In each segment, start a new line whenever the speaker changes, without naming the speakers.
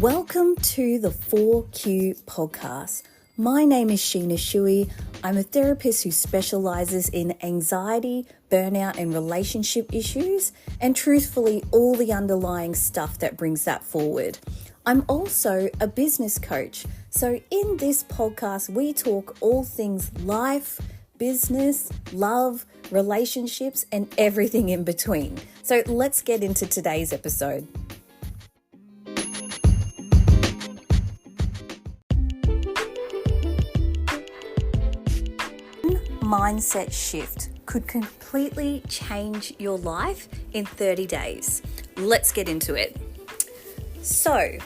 Welcome to the 4Q podcast. My name is Sheena. I'm a therapist who specializes in anxiety, burnout, and relationship issues, and truthfully, all the underlying stuff that brings that forward. I'm also a business coach. So in this podcast, we talk all things life, business, love, relationships, and everything in between. So let's get into today's episode. Mindset shift could completely change your life in 30 days. Let's get into it. So,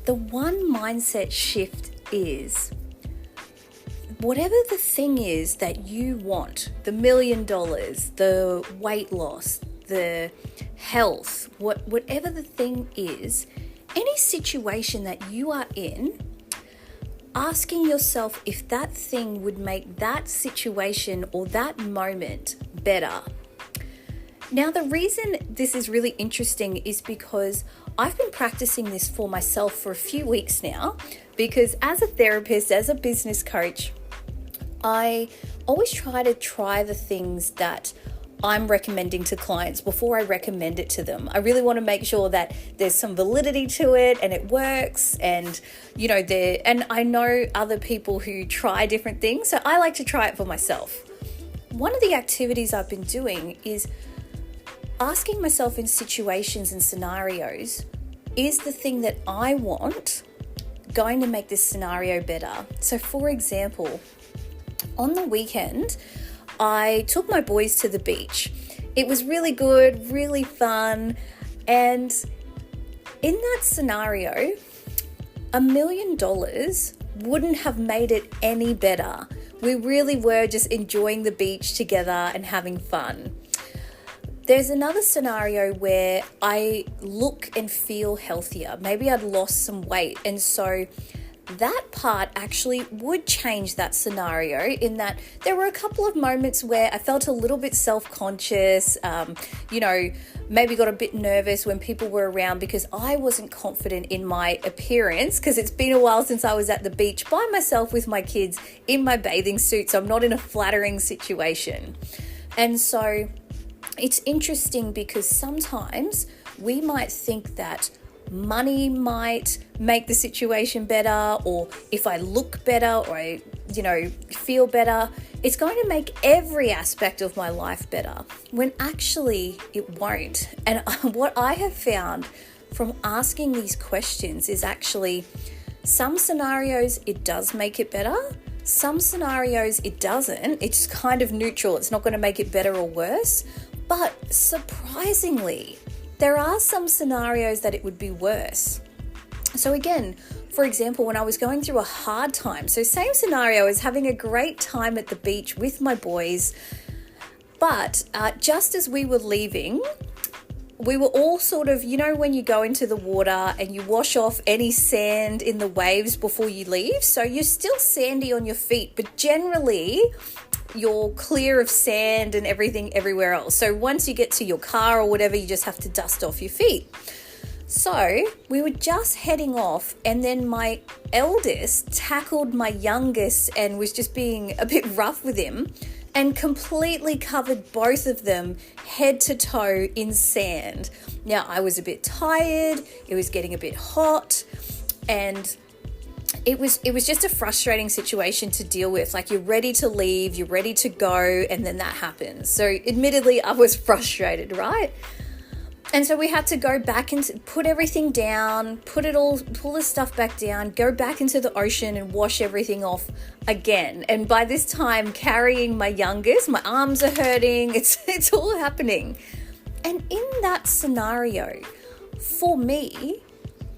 the one mindset shift is whatever the thing is that you want, the $1 million, the weight loss, the health, whatever the thing is, any situation that you are in, asking yourself if that thing would make that situation or that moment better. Now, the reason this is really interesting is because I've been practicing this for myself for a few weeks now, because as a therapist, as a business coach, I always try the things that I'm recommending to clients before I recommend it to them. I really want to make sure that there's some validity to it and it works, and and I know other people who try different things, so I like to try it for myself. One of the activities I've been doing is asking myself in situations and scenarios, is the thing that I want going to make this scenario better? So for example, on the weekend, I took my boys to the beach. It was really good, really fun. And in that scenario, $1 million wouldn't have made it any better. We really were just enjoying the beach together and having fun. There's another scenario where I look and feel healthier. Maybe I'd lost some weight, and so that part actually would change that scenario, in that there were a couple of moments where I felt a little bit self-conscious, maybe got a bit nervous when people were around because I wasn't confident in my appearance, because it's been a while since I was at the beach by myself with my kids in my bathing suit, so I'm not in a flattering situation. And so it's interesting because sometimes we might think that money might make the situation better, or if I look better or I, feel better, it's going to make every aspect of my life better, when actually it won't. And what I have found from asking these questions is actually some scenarios it does make it better, some scenarios it doesn't. It's kind of neutral. It's not going to make it better or worse. But surprisingly, there are some scenarios that it would be worse. So again, for example, when I was going through a hard time, so same scenario as having a great time at the beach with my boys, but just as we were leaving, we were all sort of, when you go into the water and you wash off any sand in the waves before you leave, so you're still sandy on your feet, but generally you're clear of sand and everything everywhere else. So once you get to your car or whatever, you just have to dust off your feet. So we were just heading off, and then my eldest tackled my youngest and was just being a bit rough with him and completely covered both of them head to toe in sand. Now, I was a bit tired, it was getting a bit hot, and it was just a frustrating situation to deal with. Like, you're ready to leave, you're ready to go, and then that happens. So admittedly, I was frustrated, right? And so we had to go back and put everything down, pull the stuff back down, go back into the ocean and wash everything off again. And by this time, carrying my youngest, my arms are hurting, it's all happening. And in that scenario, for me,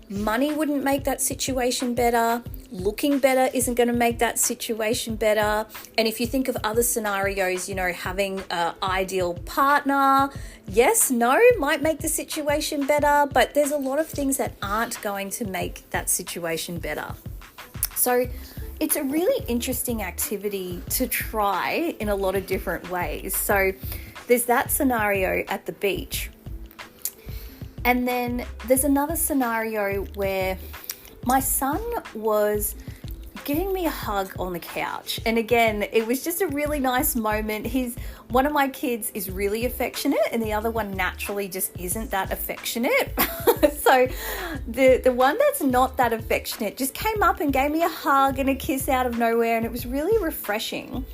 money wouldn't make that situation better. Looking better isn't going to make that situation better. And if you think of other scenarios, having an ideal partner, yes, no, might make the situation better, but there's a lot of things that aren't going to make that situation better. So it's a really interesting activity to try in a lot of different ways. So there's that scenario at the beach. And then there's another scenario where my son was giving me a hug on the couch. And again, it was just a really nice moment. One of my kids is really affectionate and the other one naturally just isn't that affectionate. So the one that's not that affectionate just came up and gave me a hug and a kiss out of nowhere, and it was really refreshing.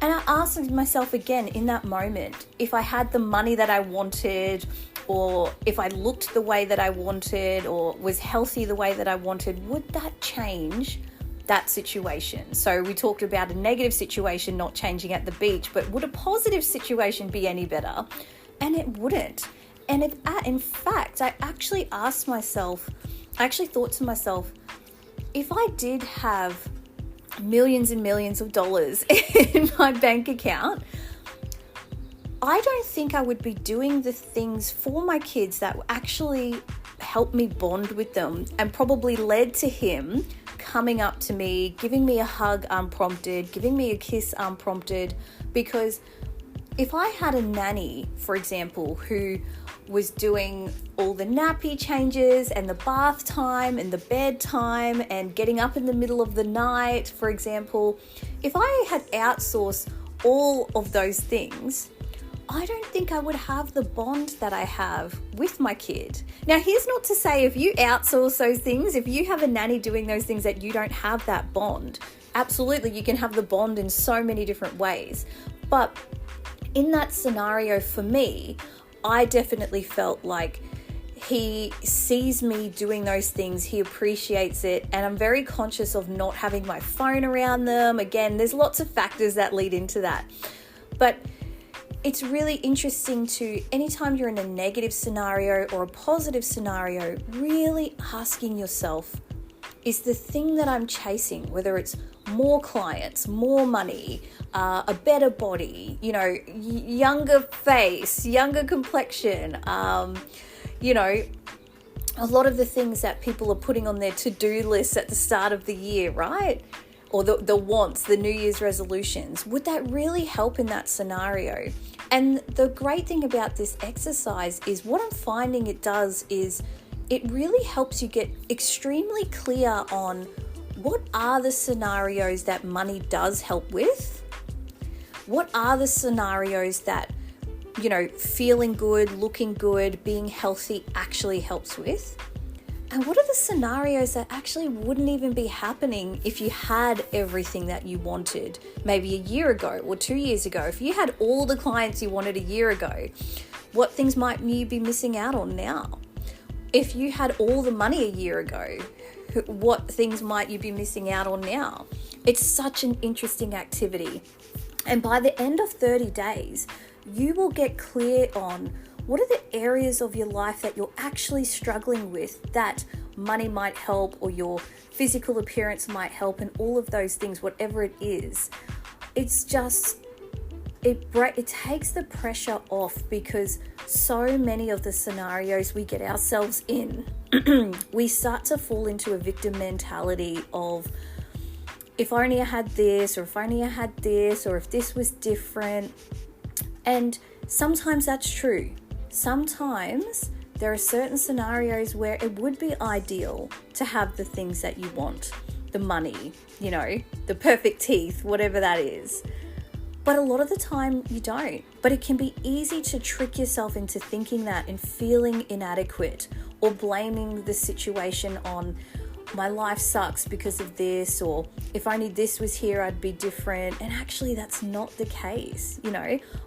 And I asked myself again in that moment, if I had the money that I wanted, or if I looked the way that I wanted, or was healthy the way that I wanted, would that change that situation? So we talked about a negative situation not changing at the beach, but would a positive situation be any better? And it wouldn't. And in fact, I actually thought to myself, if I did have millions and millions of dollars in my bank account, I don't think I would be doing the things for my kids that actually helped me bond with them and probably led to him coming up to me, giving me a hug unprompted, giving me a kiss unprompted. Because if I had a nanny, for example, who was doing all the nappy changes and the bath time and the bedtime and getting up in the middle of the night, for example, if I had outsourced all of those things, I don't think I would have the bond that I have with my kid. Now, here's not to say if you outsource those things, if you have a nanny doing those things, that you don't have that bond. Absolutely, you can have the bond in so many different ways. But in that scenario for me, I definitely felt like he sees me doing those things, he appreciates it, and I'm very conscious of not having my phone around them. Again, there's lots of factors that lead into that. But it's really interesting to, anytime you're in a negative scenario or a positive scenario, really asking yourself, is the thing that I'm chasing, whether it's more clients, more money, a better body, younger face, younger complexion, a lot of the things that people are putting on their to-do lists at the start of the year, right? Or the wants, the New Year's resolutions, would that really help in that scenario? And the great thing about this exercise is what I'm finding it does is it really helps you get extremely clear on what are the scenarios that money does help with? What are the scenarios that, feeling good, looking good, being healthy actually helps with? And what are the scenarios that actually wouldn't even be happening if you had everything that you wanted maybe a year ago or 2 years ago? If you had all the clients you wanted a year ago, what things might you be missing out on now? If you had all the money a year ago, what things might you be missing out on now? It's such an interesting activity. And by the end of 30 days, you will get clear on what are the areas of your life that you're actually struggling with that money might help, or your physical appearance might help, and all of those things, whatever it is. It's just, it takes the pressure off, because so many of the scenarios we get ourselves in, we start to fall into a victim mentality of, if only I had this, or if only I had this, or if this was different. And sometimes that's true. Sometimes there are certain scenarios where it would be ideal to have the things that you want, the money, the perfect teeth, whatever that is. But a lot of the time you don't. But it can be easy to trick yourself into thinking that and feeling inadequate, or blaming the situation on, my life sucks because of this, or if only this was here, I'd be different. And actually that's not the case.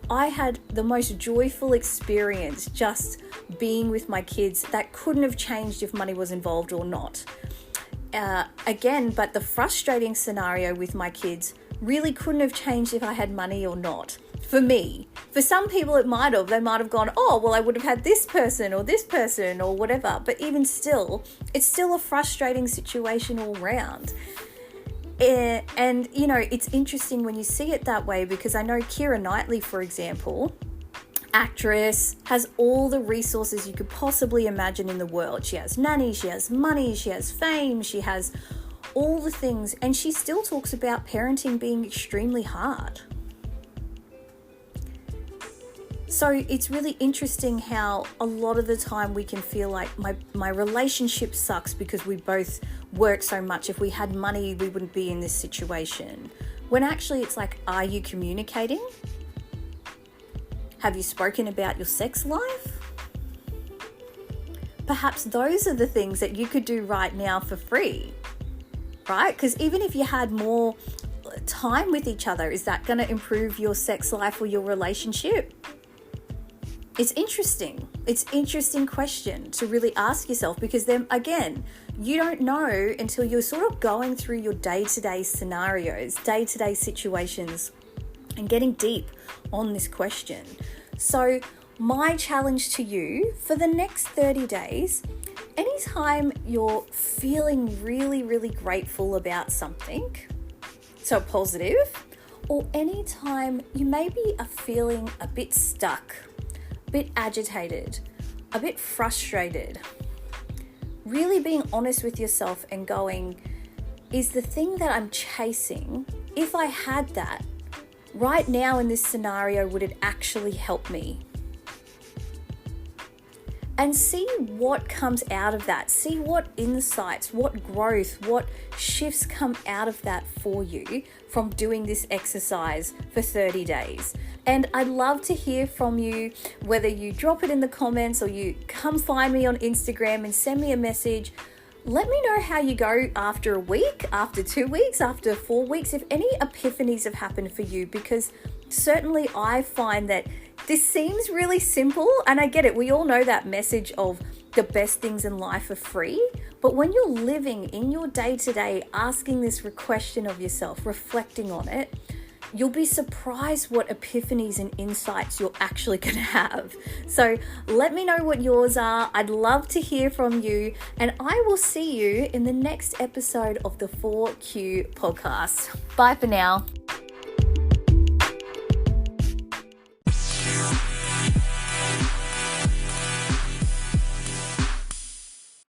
I had the most joyful experience just being with my kids that couldn't have changed if money was involved or not. But the frustrating scenario with my kids really couldn't have changed if I had money or not. For me. For some people it might have. They might have gone, oh, well, I would have had this person or whatever. But even still, it's still a frustrating situation all round. And it's interesting when you see it that way, because I know Keira Knightley, for example, actress, has all the resources you could possibly imagine in the world. She has nanny, she has money, she has fame, she has all the things. And she still talks about parenting being extremely hard. So it's really interesting how a lot of the time we can feel like my relationship sucks because we both work so much. If we had money, we wouldn't be in this situation. When actually it's like, are you communicating? Have you spoken about your sex life? Perhaps those are the things that you could do right now for free, right? Because even if you had more time with each other, is that going to improve your sex life or your relationship? It's interesting. It's an interesting question to really ask yourself, because then again, you don't know until you're sort of going through your day-to-day scenarios, day-to-day situations, and getting deep on this question. So my challenge to you for the next 30 days, anytime you're feeling really, really grateful about something, so positive, or anytime you maybe are feeling a bit stuck, a bit agitated, a bit frustrated, really being honest with yourself and going, is the thing that I'm chasing, if I had that right now in this scenario, would it actually help me? And see what comes out of that. See what insights, what growth, what shifts come out of that for you from doing this exercise for 30 days. And I'd love to hear from you, whether you drop it in the comments or you come find me on Instagram and send me a message. Let me know how you go after a week, after 2 weeks, after 4 weeks, if any epiphanies have happened for you, because certainly I find that this seems really simple, and I get it. We all know that message of the best things in life are free. But when you're living in your day-to-day, asking this question of yourself, reflecting on it, you'll be surprised what epiphanies and insights you're actually going to have. So let me know what yours are. I'd love to hear from you, and I will see you in the next episode of the 4Q podcast. Bye for now.